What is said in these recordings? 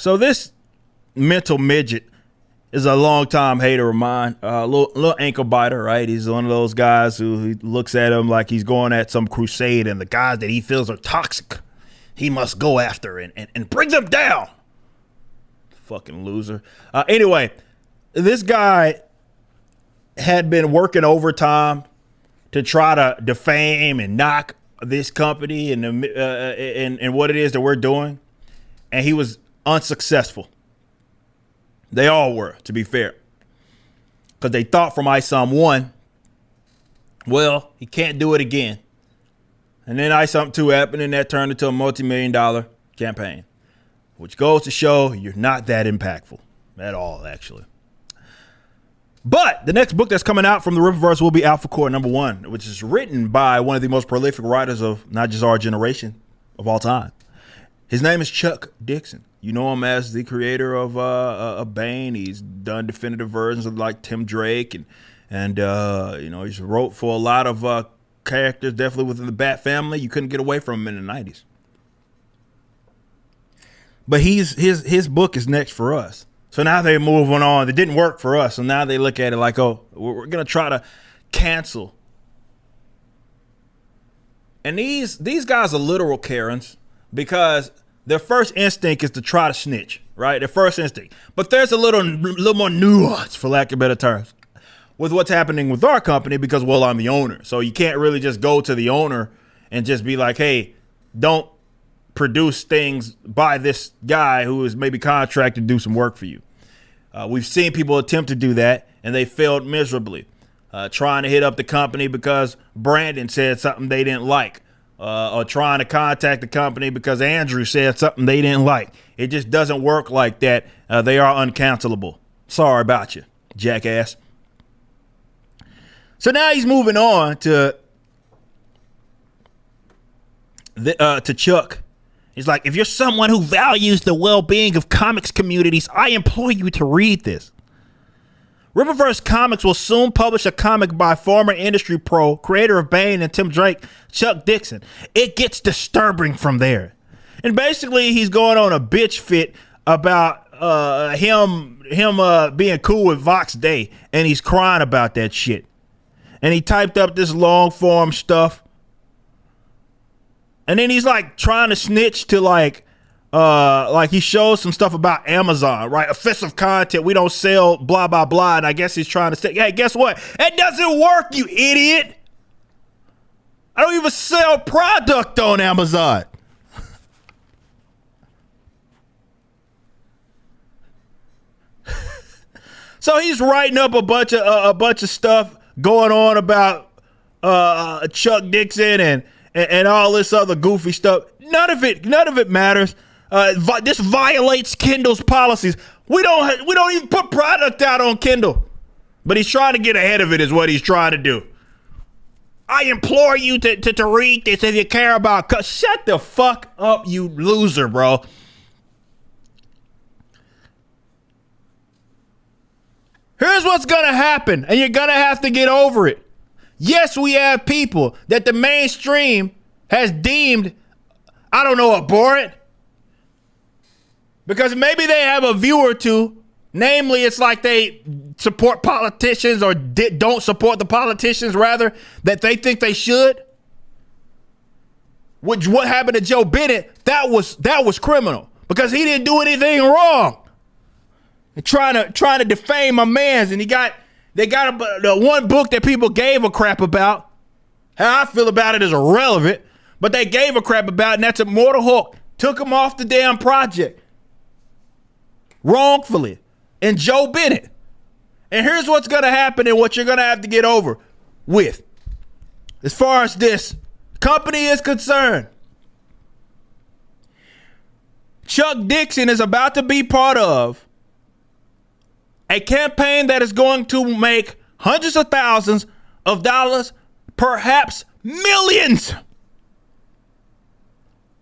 So this mental midget is a longtime hater of mine, little ankle biter, right? He's one of those guys who looks at him like he's going at some crusade, and the guys that he feels are toxic, he must go after and bring them down. Fucking loser. Anyway, this guy had been working overtime to try to defame and knock this company and what it is that we're doing, and he was unsuccessful. They all were, to be fair, because they thought from ISOM 1, well, he can't do it again. And then ISOM 2 happened, and that turned into a multi-million-dollar campaign, which goes to show you're not that impactful at all, actually. But the next book that's coming out from the Riververse will be Alpha Core #1, which is written by one of the most prolific writers of not just our generation, of all time. His name is Chuck Dixon. You know him as the creator of Bane. He's done definitive versions of like Tim Drake, and he's wrote for a lot of characters, definitely within the Bat family. You couldn't get away from him in the 90s. But his book is next for us. So now they're moving on. It didn't work for us, so now they look at it like, oh, we're gonna try to cancel. And these guys are literal Karens because their first instinct is to try to snitch, right? Their first instinct. But there's a little more nuance, for lack of better terms, with what's happening with our company because, well, I'm the owner. So you can't really just go to the owner and just be like, hey, don't produce things by this guy who is maybe contracted to do some work for you. We've seen people attempt to do that, and they failed miserably. Trying to hit up the company because Brandon said something they didn't like. Or trying to contact the company because Andrew said something they didn't like. It just doesn't work like that. They are uncancelable. Sorry about you, jackass. So now he's moving on to Chuck. He's like, if you're someone who values the well-being of comics communities, I implore you to read this. Riververse Comics will soon publish a comic by former industry pro, creator of Bane and Tim Drake, Chuck Dixon. It gets disturbing from there. And basically, he's going on a bitch fit about him being cool with Vox Day, and he's crying about that shit. And he typed up this long form stuff. And then he's like trying to snitch to like he shows some stuff about Amazon, right? Offensive content. We don't sell blah, blah, blah. And I guess he's trying to say, hey, guess what? It doesn't work, you idiot. I don't even sell product on Amazon. So he's writing up a bunch of stuff going on about Chuck Dixon and all this other goofy stuff. None of it matters. This violates Kindle's policies. We don't even put product out on Kindle. But he's trying to get ahead of it is what he's trying to do. I implore you to read this if you care about. Shut the fuck up, you loser, bro. Here's what's going to happen, and you're going to have to get over it. Yes, we have people that the mainstream has deemed, I don't know, abhorrent. Because maybe they have a view or two. Namely, it's like they support politicians or don't support the politicians, rather, that they think they should. Which what happened to Joe Bennett, that was criminal. Because he didn't do anything wrong. They're trying to defame my mans, and they got the one book that people gave a crap about. How I feel about it is irrelevant, but they gave a crap about, and that's Immortal Hulk. Took him off the damn project. Wrongfully. And Joe Bennett. And here's what's going to happen and what you're going to have to get over with. As far as this company is concerned, Chuck Dixon is about to be part of a campaign that is going to make hundreds of thousands of dollars, perhaps millions.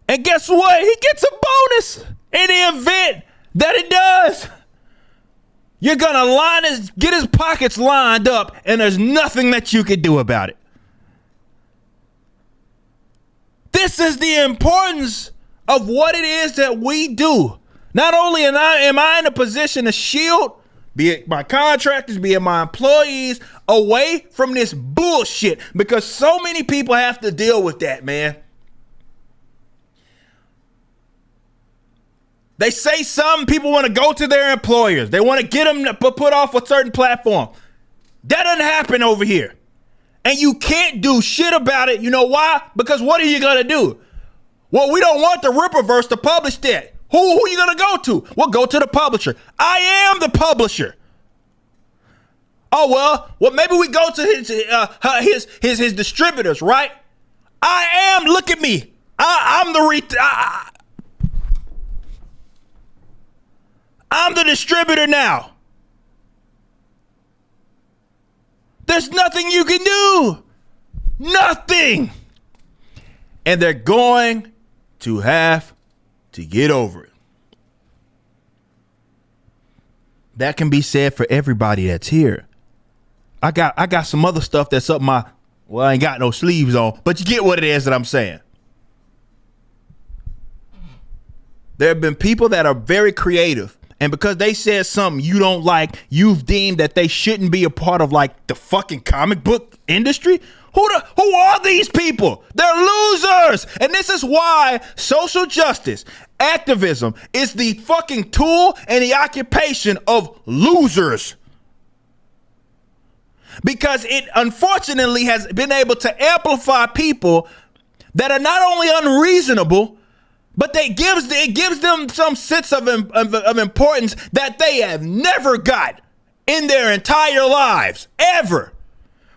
And guess what? He gets a bonus in the event that it does. You're going to get his pockets lined up, and there's nothing that you can do about it. This is the importance of what it is that we do. Not only am I in a position to shield, be it my contractors, be it my employees, away from this bullshit, because so many people have to deal with that, man. They say some people want to go to their employers. They want to get them to put off a certain platform. That doesn't happen over here. And you can't do shit about it. You know why? Because what are you going to do? Well, we don't want the Rippaverse to publish that. Who are you going to go to? Well, go to the publisher. I am the publisher. Oh, well, maybe we go to his distributors, right? I am. Look at me. I'm the distributor now. There's nothing you can do. Nothing. And they're going to have to get over it. That can be said for everybody that's here. I got some other stuff that's up my, well, I ain't got no sleeves on, but you get what it is that I'm saying. There have been people that are very creative, and because they said something you don't like, you've deemed that they shouldn't be a part of like the fucking comic book industry. Who are these people? They're losers. And this is why social justice, activism is the fucking tool and the occupation of losers. Because it unfortunately has been able to amplify people that are not only unreasonable, but it gives them some sense of importance that they have never got in their entire lives, ever.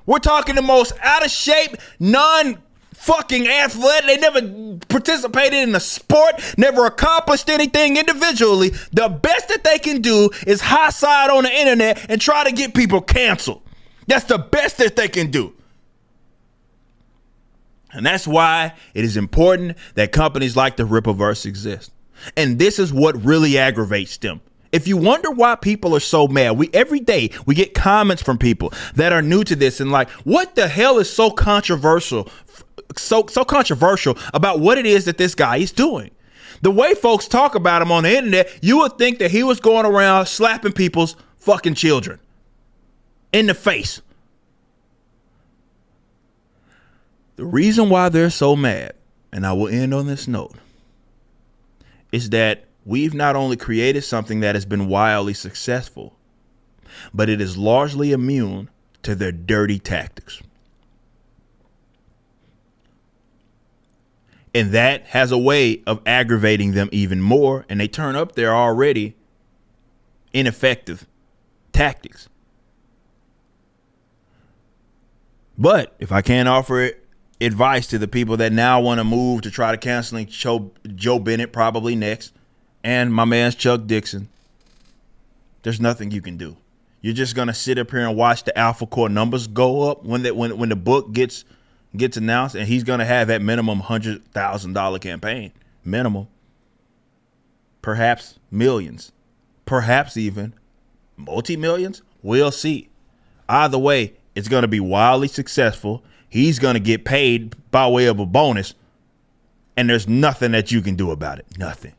We're talking the most out of shape, non-fucking athletic. They never participated in a sport, never accomplished anything individually. The best that they can do is high side on the internet and try to get people canceled. That's the best that they can do. And that's why it is important that companies like the Rippaverse exist. And this is what really aggravates them. If you wonder why people are so mad, every day we get comments from people that are new to this and like, what the hell is so controversial, so controversial about what it is that this guy is doing? The way folks talk about him on the internet, you would think that he was going around slapping people's fucking children in the face. The reason why they're so mad, and I will end on this note, is that we've not only created something that has been wildly successful, but it is largely immune to their dirty tactics. And that has a way of aggravating them even more, and they turn up their already ineffective tactics. But if I can offer advice to the people that now want to move to try to canceling Joe Bennett probably next, and my man's Chuck Dixon, there's nothing you can do. You're just gonna sit up here and watch the Alpha Core numbers go up when the book gets announced, and he's gonna have at minimum $100,000 campaign, minimum, perhaps millions, perhaps even multi-millions. We'll see. Either way, it's gonna be wildly successful. He's gonna get paid by way of a bonus, and there's nothing that you can do about it. Nothing.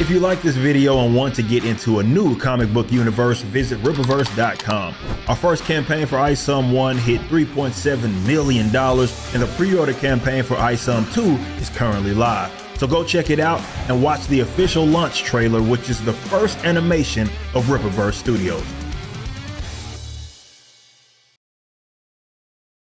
If you like this video and want to get into a new comic book universe, visit Rippaverse.com. Our first campaign for ISUM 1 hit $3.7 million, and the pre-order campaign for ISUM 2 is currently live. So go check it out and watch the official launch trailer, which is the first animation of Rippaverse Studios.